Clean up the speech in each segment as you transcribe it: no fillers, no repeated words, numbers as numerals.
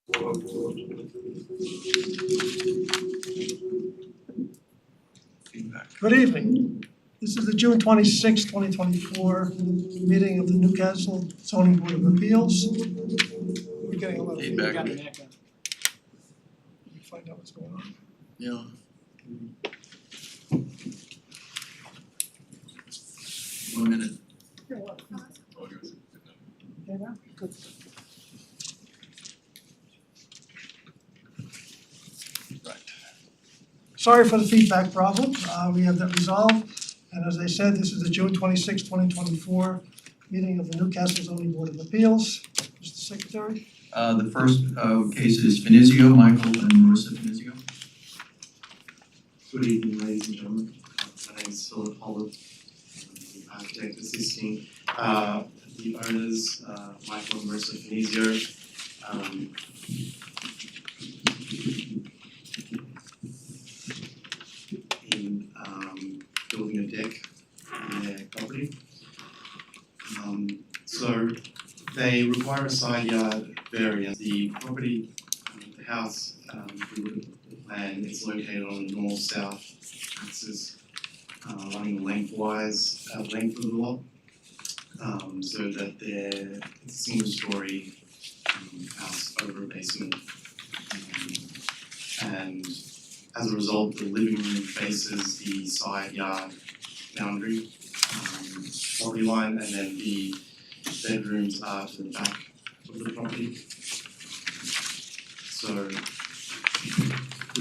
Good evening. This is the June 26, 2024 meeting of the Newcastle Zoning Board of Appeals. We're getting a lot of feedback. Let me find out what's going on. Yeah. One minute. Okay, now? Good. Right. Sorry for the feedback problem. We have that resolved. And as I said, this is the June 26, 2024 meeting of the Newcastle Zoning Board of Appeals. Mr. Secretary. The first case is Finizio, Michael and Marissa Finizio. Good evening, ladies and gentlemen. My name is Philip Olive, the architect assisting the owners, Michael and Marissa Finizio. In building a deck in their property. So they require a side yard variance. The property, the house, if we look at the plan, is located on the north-south axis, running lengthwise, length of the lot, so that it's a single-story house over a basement. And as a result, the living room faces the side yard boundary, property line, and then the bedrooms are to the back of the property. So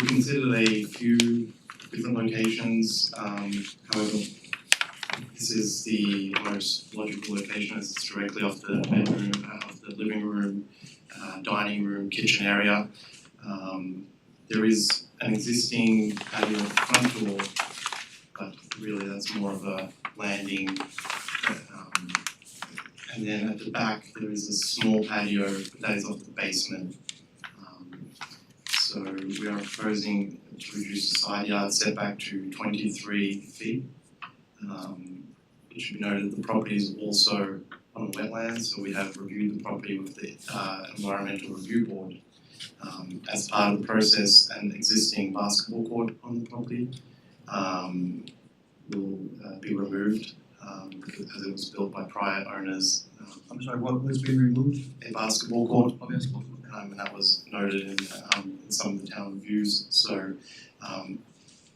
we considered a few different locations, however, this is the most logical location as it's directly off the bedroom, off the living room, dining room, kitchen area. There is an existing patio at the front door, but really that's more of a landing. And then at the back there is a small patio that is off the basement. So we are proposing to reduce the side yard setback to 23 feet. It should be noted that the property is also on the wetlands, so we have reviewed the property with the Environmental Review Board. As part of the process, an existing basketball court on the property will be removed because it was built by prior owners. I'm sorry, what was being removed? A basketball court, Oh, basketball. and that was noted in some of the town reviews. So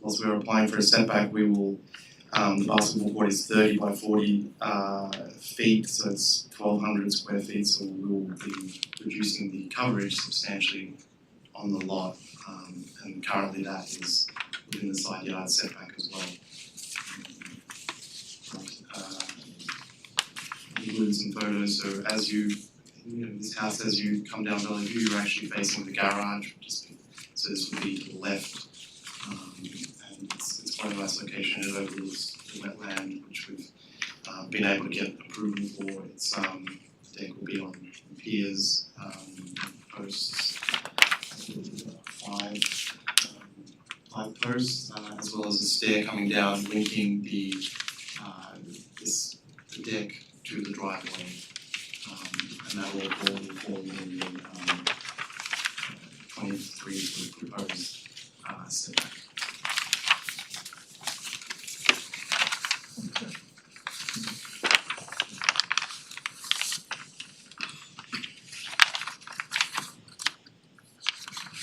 whilst we are applying for a setback, we will, the basketball court is 30 by 40 feet, so it's 1,200 square feet, so we will be reducing the coverage substantially on the lot, and currently that is within the side yard setback as well. Including some photos, so as you know, this house, as you come down Bellevue, you're actually facing the garage, so this would be to the left, and it's quite a nice location. It overlooks the wetland, which we've been able to get approval for. It's the deck will be on piers, posts, five posts, as well as a stair coming down, linking the deck to the driveway, and that will all fall within the 23 foot proposed setback.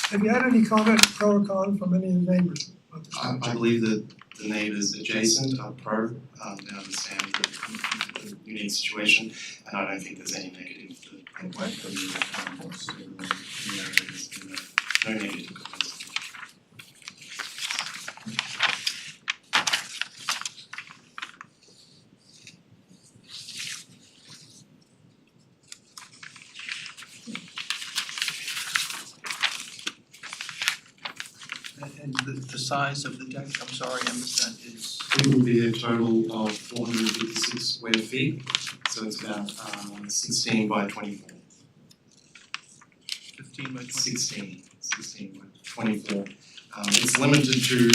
Have you had any comment, pro or con, from any of the neighbors about this? I believe that the neighbours adjacent are pro, they understand the unique situation, and I don't think there's any negative. No negative comments. And the size of the deck, I'm sorry, I missed that, is? It will be a total of 456 square feet, so it's about 16 by 24. 15 by 20? 16 by 24. It's limited to,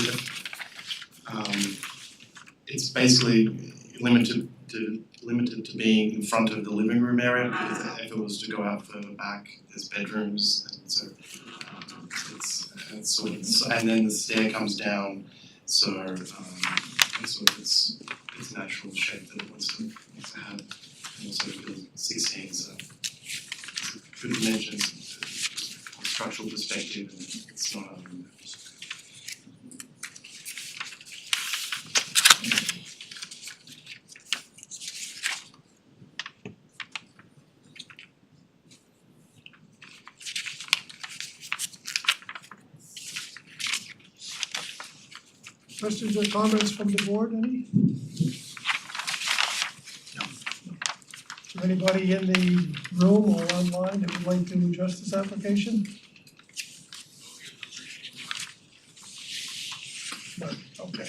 it's basically limited to limited to being in front of the living room area, because if it was to go out further back, there's bedrooms, and so it's sort of, and then the stair comes down, so sort of its natural shape that it wants to have, and also build 16, so good dimensions from a structural perspective, and it's not Questions or comments from the board, any? No. Is there anybody in the room or online that would like to address this application? No, okay.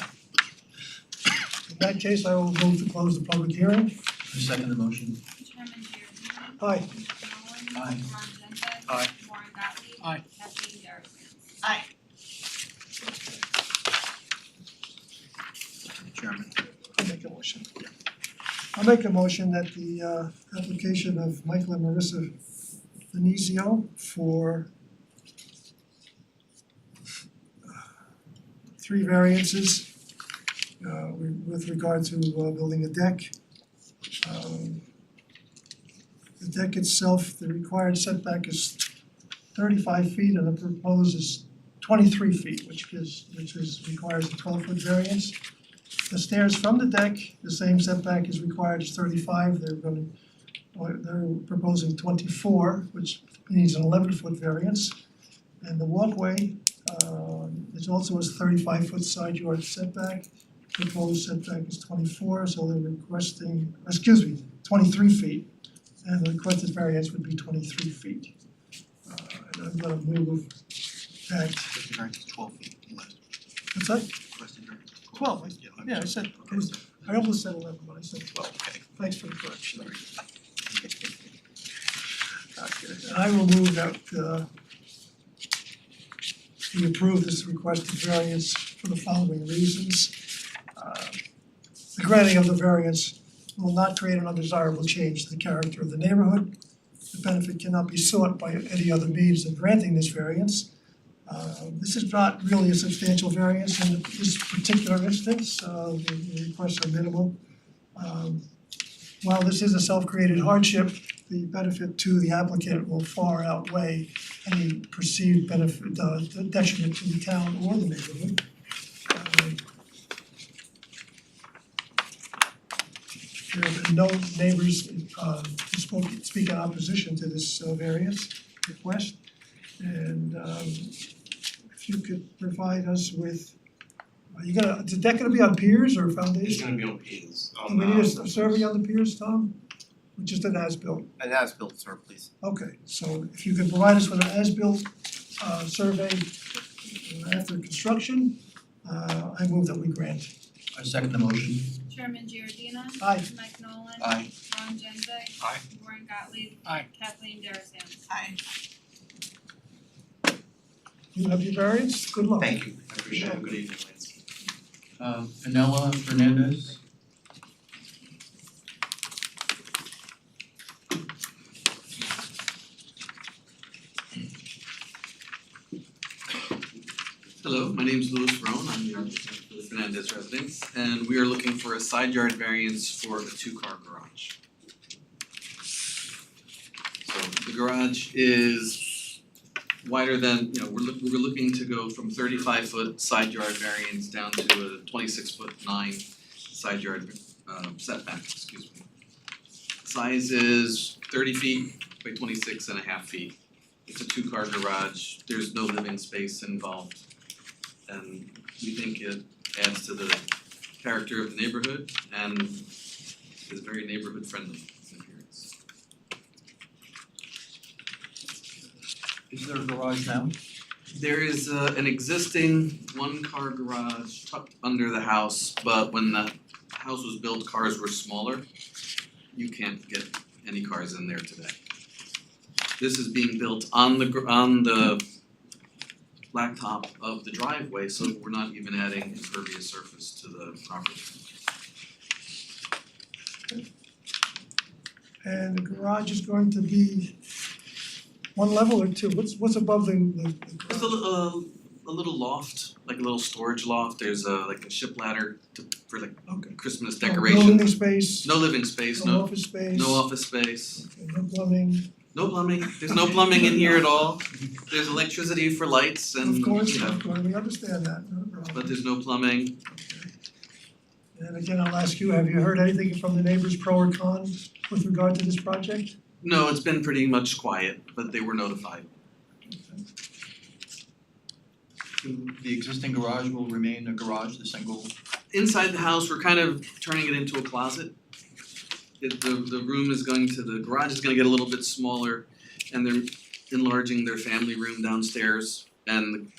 In that case, I will move to close the public hearing. I second the motion. Chairman Giordino. Aye. Nolan. Aye. Ron Genzeg. Aye. Warren Gottlieb. Aye. Kathleen Darazan. Aye. Chairman. I'll make a motion. I'll make a motion that the application of Michael and Marissa Venezio for three variances with regard to building a deck. The deck itself, the required setback is 35 feet and the proposed is 23 feet, which requires a 12-foot variance. The stairs from the deck, the same setback is required as 35, they're proposing 24, which needs an 11-foot variance. And the walkway is also a 35-foot side yard setback, proposed setback is 24, so they're requesting, 23 feet. And the requested variance would be 23 feet. And I'm gonna move that, Requested variance is 12 feet less. what's that? Requested variance. 12, yeah, I said, I almost said 11, but I said 12. Okay. Thanks for the correction. Okay, and I will move that we approve this requested variance for the following reasons. The granting of the variance will not create an undesirable change to the character of the neighborhood. The benefit cannot be sought by any other means than granting this variance. This is not really a substantial variance in this particular instance, the requests are minimal. While this is a self-created hardship, the benefit to the applicant will far outweigh any perceived benefit, detriment to the town or the neighborhood. There have been no neighbors who speak in opposition to this variance request. And if you could provide us with, is the deck gonna be on piers or It's foundation? gonna be on piers. Do we need a survey on the piers, Tom? Or just an as-built? An as-built, sir, please. Okay, so if you could provide us with an as-built survey after construction, I move that we grant. I second the motion. Chairman Giordino. Aye. Mike Nolan. Aye. Ron Genzeg. Aye. Warren Gottlieb. Aye. Kathleen Darazan. Aye. You have your variance, good luck. Thank you, I appreciate it, good evening, ladies. Anela Fernandez. Hello, my name is Louis Roan, I'm the architect for the Fernandez residence, and we are looking for a side yard variance for a two-car garage. So the garage is wider than, we're looking to go from 35-foot side yard variance down to a 26'9" side yard setback, excuse me. Size is 30 feet by 26.5 feet. It's a two-car garage, there's no living space involved. And we think it adds to the character of the neighborhood and is very neighborhood friendly in appearance. Is there a garage now? There is an existing one-car garage tucked under the house, but when the house was built, cars were smaller. You can't get any cars in there today. This is being built on the blacktop of the driveway, so we're not even adding impervious surface to the property. And the garage is going to be one level or two? What's above the Just garage? a little loft, like a little storage loft, there's like a ship ladder for like Okay. Christmas No decorations. living space, No living space, no no office space. no office space, Okay, no plumbing, no plumbing, there's no plumbing in here at all. There's electricity for lights and, of course, you know, we understand that, no problem. but there's no plumbing. And again, I'll ask you, have you heard anything from the neighbors pro or con with regard to this project? No, it's been pretty much quiet, but they were notified. The existing garage will remain a garage, the single, Inside the house, we're kind of turning it into a closet. The room is going to, the garage is gonna get a little bit smaller and they're enlarging their family room downstairs. And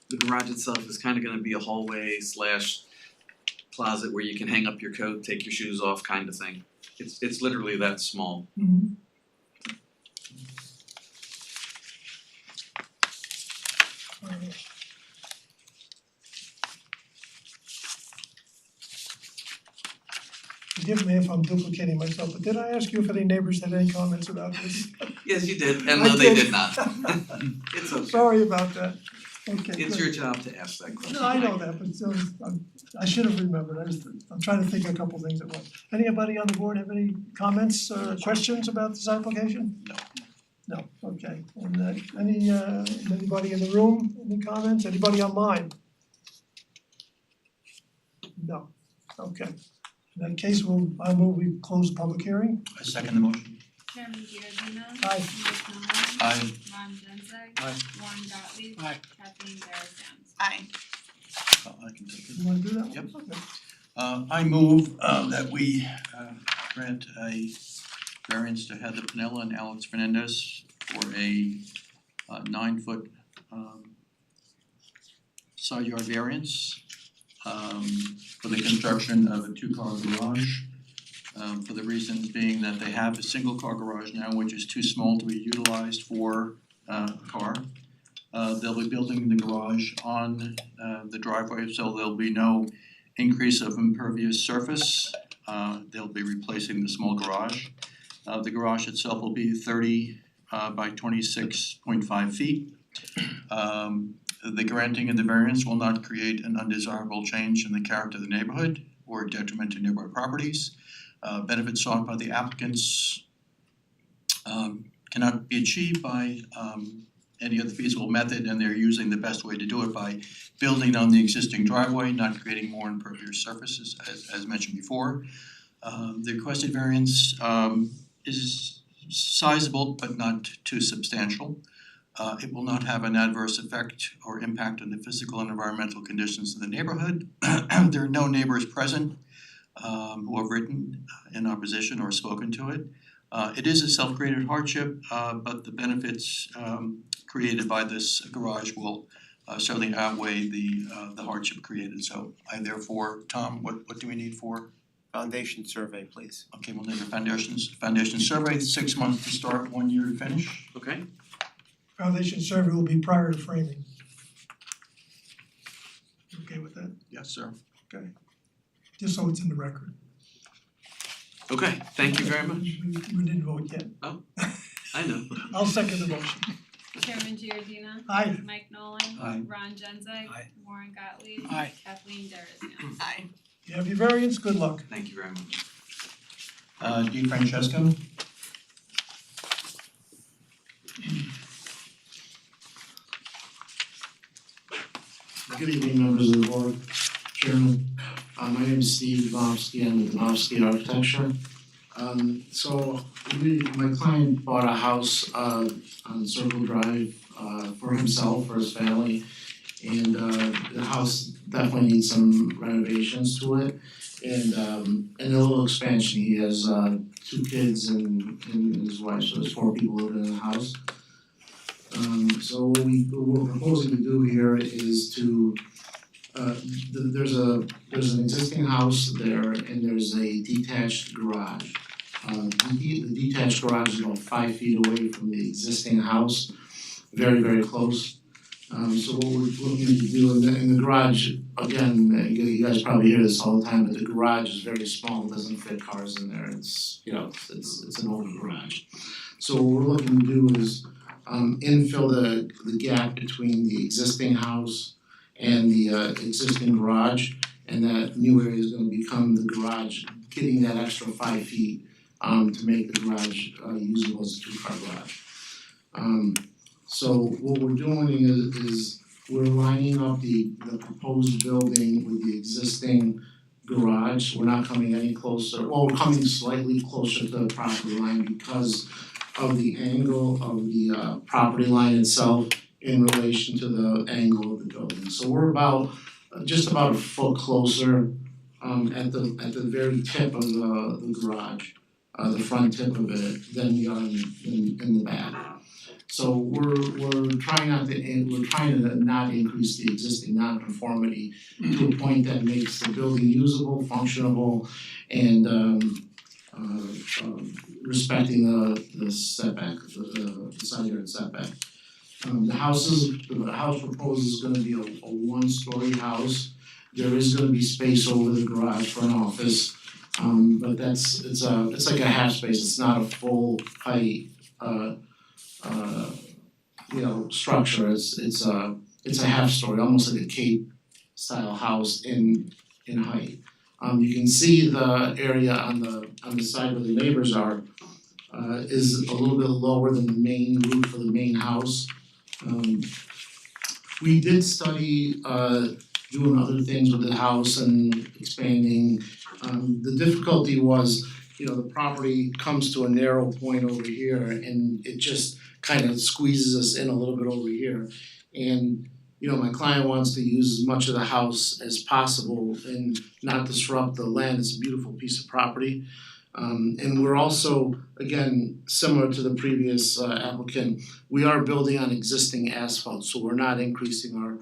the garage itself is kind of gonna be a hallway slash closet where you can hang up your coat, take your shoes off kind of thing. It's literally that small. Mhm. Forgive me if I'm duplicating myself, but did I ask you if any neighbors had any comments about this? Yes, you did, and I no, they did. did not. It's okay. Sorry about that. Okay, It's good. your job to ask that question. No, I know that, but I should have remembered, I'm trying to think a couple things at once. Anybody on the board have any comments or questions about this application? No. No, okay, and anybody in the room, any comments, anybody online? No, okay. In that case, I move we close the public hearing. I second the motion. Chairman Giordino. Aye. Mike Nolan. Aye. Ron Genzeg. Aye. Warren Gottlieb. Aye. Kathleen Darazan. Aye. I can take it. You wanna do that one? Yep. Okay. I move that we grant a variance to Heather Pinella and Alex Fernandez for a 9-foot side yard variance for the construction of a 2-car garage. For the reasons being that they have a single car garage now, which is too small to be utilized for a car. They'll be building the garage on the driveway, so there'll be no increase of impervious surface. They'll be replacing the small garage. The garage itself will be 30 by 26.5 feet. The granting of the variance will not create an undesirable change in the character of the neighborhood or detriment to nearby properties. Benefits sought by the applicants cannot be achieved by any other feasible method, and they're using the best way to do it by building on the existing driveway, not creating more impervious surfaces as mentioned before. The requested variance is sizable but not too substantial. It will not have an adverse effect or impact on the physical and environmental conditions in the neighborhood. There are no neighbors present who have written in opposition or spoken to it. It is a self-created hardship, but the benefits created by this garage will certainly outweigh the hardship created. So I therefore, Tom, what do we need for? Foundation survey, please. Okay, we'll need a foundation survey, 6 months to start, 1 year to finish. Okay, Foundation survey will be prior to framing. You okay with that? Yes, sir. Okay. Just so it's in the record. okay, thank you very much. We didn't vote yet. I know. I'll second the motion. Chairman Giordino. Aye. Mike Nolan. Aye. Ron Genzeg. Aye. Warren Gottlieb. Aye. Kathleen Darazan. Aye. You have your variance, good luck. Thank you very much. Di Francesco? Good evening, members of the board, Chairman. My name is Steve Domsky, I'm with Domsky Architecture. My client bought a house on Circle Drive for himself, for his family. And the house definitely needs some renovations to it and a little expansion. He has 2 kids and his wife, so there's 4 people living in the house. So what we're proposing to do here is to there's an existing house there and there's a detached garage. The detached garage is about 5 feet away from the existing house, very, very close. So what we're looking to do in the garage, again, you guys probably hear this all the time, but the garage is very small, it doesn't fit cars in there, it's, you know, it's an open garage. So what we're looking to do is infill the gap between the existing house and the existing garage, and that new area is gonna become the garage, getting that extra 5 feet to make the garage usable as a 2-car garage. So what we're doing is we're lining up the proposed building with the existing garage. We're not coming any closer, well, we're coming slightly closer to the property line because of the angle of the property line itself in relation to the angle of the building. So we're about just about a foot closer at the very tip of the garage, the front tip of it, than we are in the back. So we're trying to not increase the existing nonconformity to a point that makes the building usable, functionable, and respecting the setback, the side yard setback. The house proposed is gonna be a 1-story house. There is gonna be space over the garage for an office, but it's like a half space. It's not a full height structure. It's a half story, almost like a Cape style house in height. You can see the area on the side where the neighbors are is a little bit lower than the main roof of the main house. We did study doing other things with the house and expanding. The difficulty was, the property comes to a narrow point over here and it just kind of squeezes us in a little bit over here. And my client wants to use as much of the house as possible and not disrupt the land. It's a beautiful piece of property. And we're also, again, similar to the previous applicant, we are building on existing asphalt, so we're not increasing our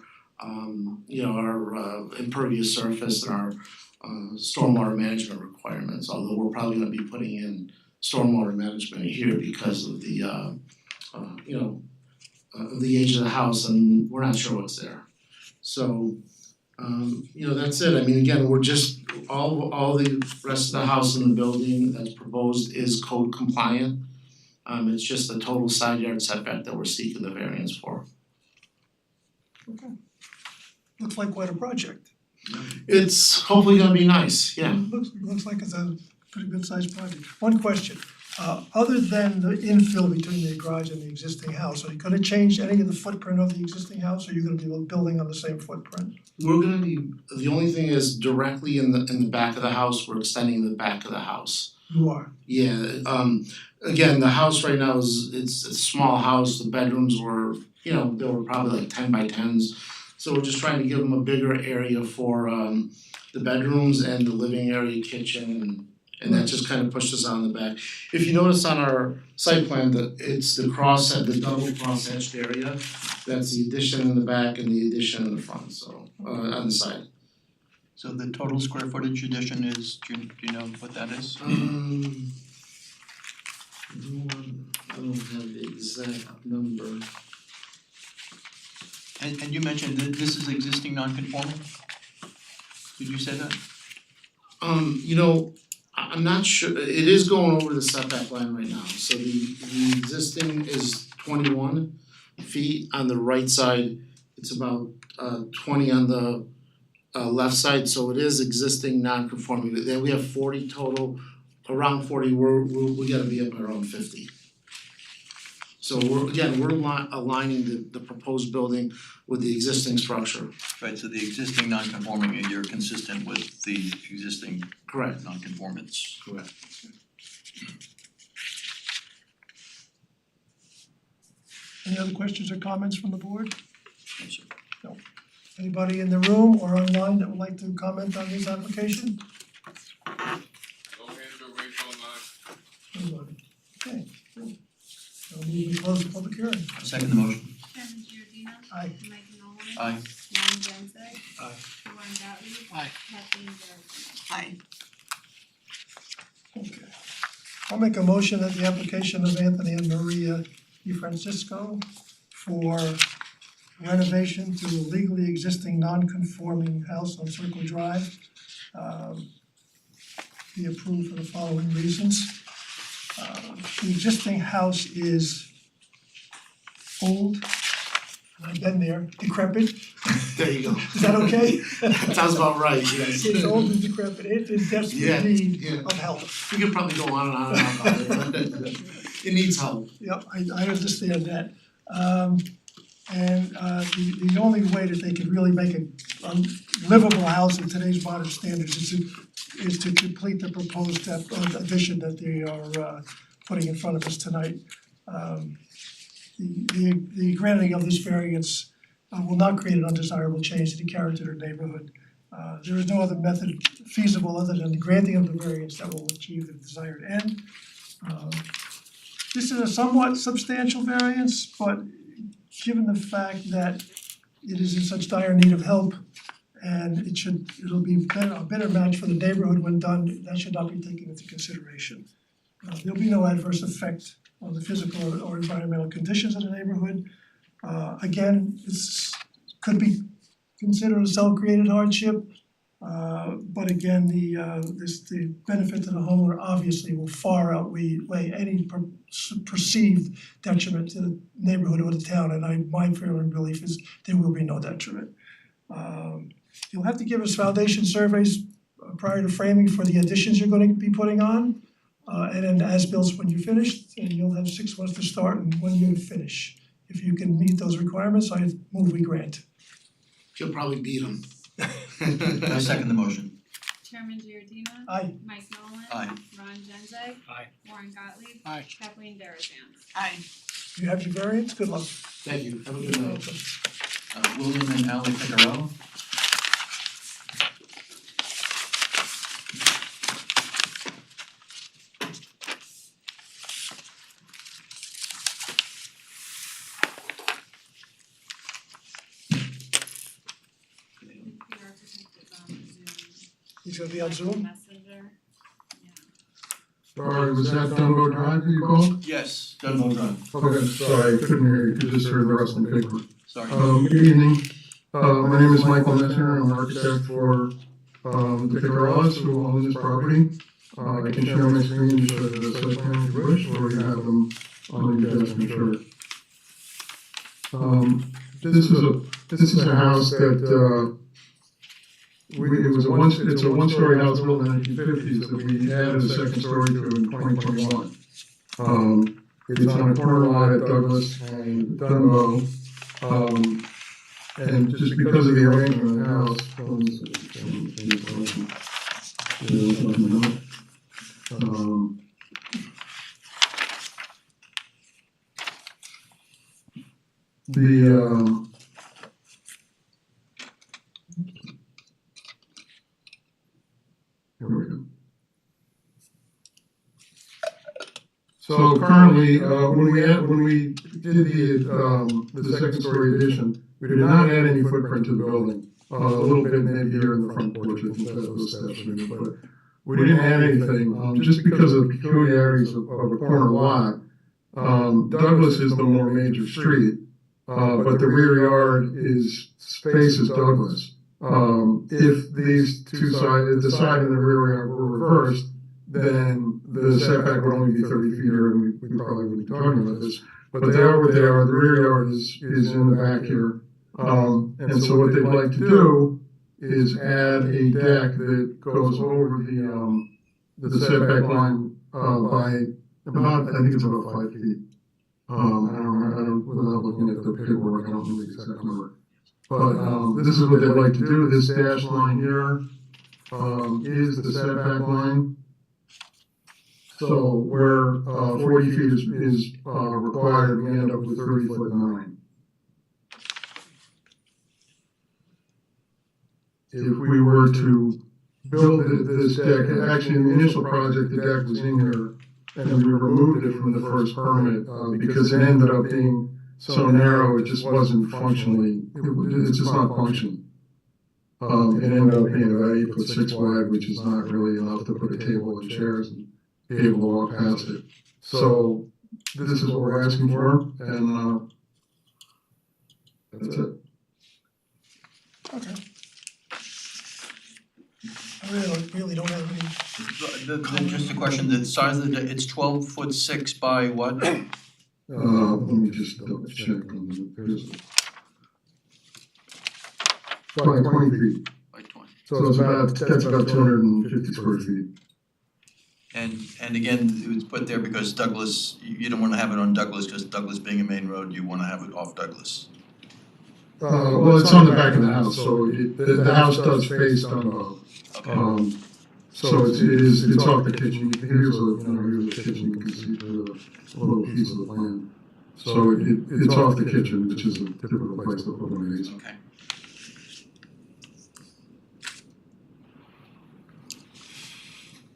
impervious surface and our stormwater management requirements, although we're probably gonna be putting in stormwater management here because of the age of the house, and we're not sure what's there. So that's it. I mean, again, we're just all the rest of the house in the building that's proposed is code compliant. It's just the total side yard setback that we're seeking the variance for. Okay. Looks like quite a project. It's hopefully gonna be nice, yeah. Looks like it's a pretty good sized project. One question, other than the infill between the garage and the existing house, are you gonna change any of the footprint of the existing house, or are you gonna be building on the same footprint? We're gonna be, the only thing is directly in the back of the house, we're extending the back of the house. You are. Yeah, again, the house right now it's a small house, the bedrooms were, they were probably like 10 by 10s. So we're just trying to give them a bigger area for the bedrooms and the living area, kitchen, and that just kind of pushed us on the back. If you notice on our site plan that it's the double cross hatched area, that's the addition in the back and the addition in the front, so on the side. So the total square footage addition is, do you know what that is? I don't have the exact number. And you mentioned that this is existing non-conforming? Did you say that? I'm not sure, it is going over the setback line right now, so the existing is 21 feet on the right side, it's about 20 on the left side, so it is existing non-conforming. Then we have 40 total, around 40, we gotta be up around 50. So we're aligning the proposed building with the existing structure. Right, so the existing non-conforming, and you're consistent with the existing Correct. non-conformance. Correct. Any other questions or comments from the board? No, sir. Anybody in the room or online that would like to comment on this application? Nobody. Okay, cool. So we close the public hearing. Second the motion. Kevin Giordino. Aye. Mike Nolan. Aye. Ron Genzeg. Aye. Warren Gottlieb. Aye. Kathleen Darazan. Aye. Okay. I'll make a motion that the application of Anthony and Maria DiFrancisco for renovation to a legally existing non-conforming house on Circle Drive. Be approved for the following reasons. The existing house is old, I've been there, decrepit, There you go. is that okay? Sounds about right, yes. It's old and decrepit, it is Yeah, desperate need yeah. of help. We could probably go on and on and on about it, but it needs help. Yep, I understand that. The only way that they could really make a livable house in today's modern standards is to complete the proposed addition that they are putting in front of us tonight. The granting of this variance will not create an undesirable change to the character of the neighborhood. There is no other method feasible other than the granting of the variance that will achieve the desired end. This is a somewhat substantial variance, but given the fact that it is in such dire need of help and it'll be a better match for the neighborhood when done, that should not be taken into consideration. There'll be no adverse effect on the physical or environmental conditions of the neighborhood. Again, this could be considered a self-created hardship. But again, the benefit to the homeowner obviously will far outweigh any perceived detriment to the neighborhood or the town, and my firm belief is there will be no detriment. You'll have to give us foundation surveys prior to framing for the additions you're going to be putting on, and then as-bills when you're finished, and you'll have 6 months to start and 1 year to finish. If you can meet those requirements, I move we grant. You'll probably beat them. I second the motion. Chairman Giordina. Aye. Mike Nolan. Aye. Ron Genzeg. Aye. Warren Gottlieb. Aye. Kathleen Darazan. Aye. You have your variance, good luck. Thank you, have a good night. William and Ally Picarello. The architect is on Zoom. He's gonna be on Zoom? Messenger. Yeah. Sorry, was that Dunbo Drive you called? Yes, Dunmo Drive. Okay, sorry, I couldn't hear you, you just heard the rustling paper. Sorry. Good evening, my name is Michael Messer, I'm an architect for, the Picarellas who own this property. I can share my screen to show the site plan if you wish, or you have them on your desk, I'm sure. This is a house that, it's a one-story house built in the 1950s that we added a second story to in 2021. It's on a corner lot at Douglas and Dunbo. And just because of the arrangement of the house, here we go. So currently, when we did the second story addition, we did not add any footprint to the building. A little bit maybe here in the front porch, I think that's those steps, but we didn't add anything, just because of the peculiarities of a corner lot. Douglas is the more major street, but the rear yard faces Douglas. If these two sides, the side and the rear yard were reversed, then the setback would only be 30 feet, and we probably wouldn't be talking about this. But they are what they are, the rear yard is in the back here. And so what they'd like to do is add a deck that goes over the setback line, by about, I think it's about 5 feet. Without looking at the paperwork, I don't know the exact number. But, this is what they'd like to do, this dash line here, is the setback line. So where 40 feet is required, we end up with 30'9". If we were to build this deck, actually in the initial project, the deck was in here, and we removed it from the first permit because it ended up being so narrow, it just wasn't functionally, it's just not functioning. It ended up being about 8'6" wide, which is not really enough to put a table and chairs and be able to walk past it. So this is what we're asking for, and That's it. Okay. I really don't have any, Just a question, the size of it's 12'6" by what? Let me just double check on the, there's. By 20 feet, By 20. so it's about, that's about 250 square feet. And again, it was put there because Douglas, you don't wanna have it on Douglas, because Douglas being a main road, you wanna have it off Douglas. Well, it's on the back of the house, so the house does face Dunbow. Okay, So it's off the kitchen, here's the kitchen, you can see the little piece of the plan. So it's off the kitchen, which is a typical place to put one of these. okay.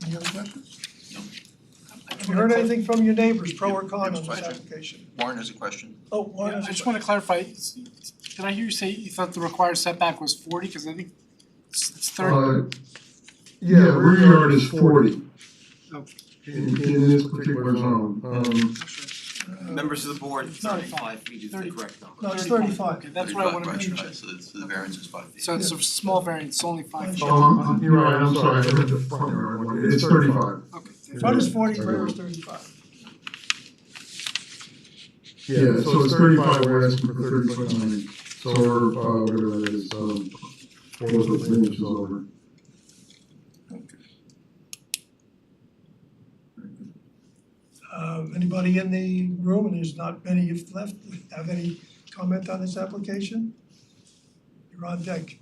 any other questions? No. Have you heard anything from your neighbors, pro or con on Yeah, this question. application? Warren has a question. Oh, one Yeah, has I a just wanna clarify, did I hear you say you thought the required setback was 40? Cause I think it's 30. Yeah, rear yard is 40. Oh. In this particular zone. Members of the board, It's not 35 feet is the 30. correct number. No, it's 35. 35. Okay, that's what I wanna 35, make right, sure. right, so the variance is 5 feet. So it's a small variance, only 5 feet. You're right, I'm sorry, I heard the front yard one, it's 35. Okay. Front is 40, rear is 35. Yeah, so it's 35, we're asking for 30'9", so we're, whatever that is, 4 or 3 inches over. Anybody in the room, and there's not many left, have any comment on this application? You're on deck.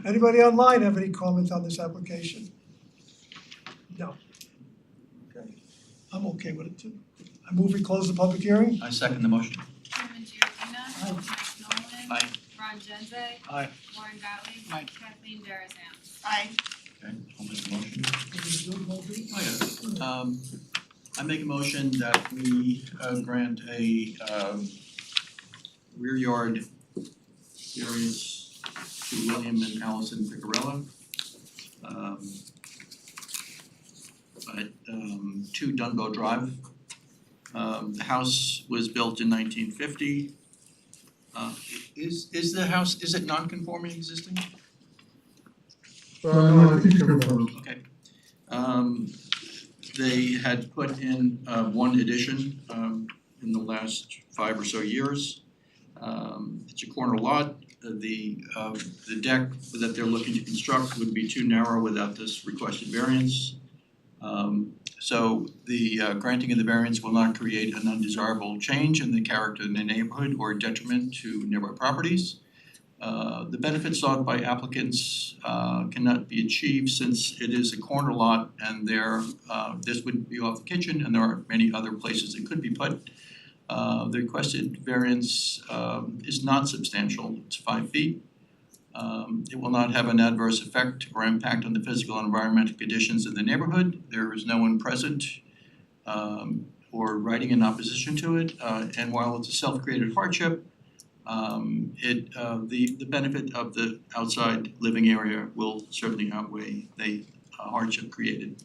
Anybody online have any comment on this application? No. Okay, I'm okay with it too. I move we close the public hearing. I second the motion. Chairman Giordina. Aye. Mike Nolan. Aye. Ron Genzeg. Aye. Warren Gottlieb. Aye. Kathleen Darazan. Aye. Okay, I'll make the motion. Oh, Oh, yeah. I make a motion that we grant a rear yard variance to William and Allison Picarella. At 2 Dunbow Drive. The house was built in 1950. Is the house, is it non-conforming existing? No, I think it's confirmed. Okay. They had put in one addition in the last 5 or so years. It's a corner lot. The deck that they're looking to construct would be too narrow without this requested variance. So the granting of the variance will not create an undesirable change in the character in the neighborhood or detriment to nearby properties. The benefits sought by applicants cannot be achieved since it is a corner lot and this would be off the kitchen and there are many other places it could be put. The requested variance is not substantial, it's 5 feet. It will not have an adverse effect or impact on the physical and environmental conditions in the neighborhood. There is no one present or writing in opposition to it, and while it's a self-created hardship, the benefit of the outside living area will certainly outweigh the hardship created.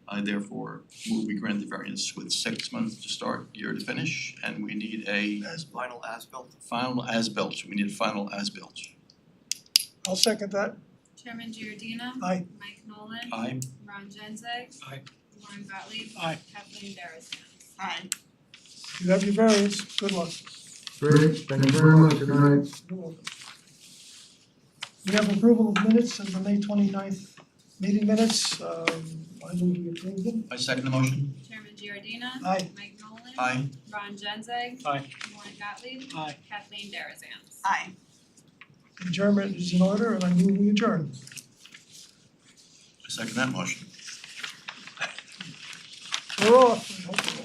I therefore move we grant the variance with 6 months to start, year to finish, and we need a As final as-built. final as-built. We need a final as-built. I'll second that. Chairman Giordina. Aye. Mike Nolan. Aye. Ron Genzeg. Aye. Warren Gottlieb. Aye. Kathleen Darazan. Aye. You have your variance, good luck. Great, thank you very much, good night. You're welcome. We have approval of minutes of the May 29th meeting minutes. I move we approve them. I second the motion. Chairman Giordina. Aye. Mike Nolan. Aye. Ron Genzeg. Aye. Warren Gottlieb. Aye. Kathleen Darazan. Aye. Adjournment is in order and I move we adjourn. I second that motion. We're off.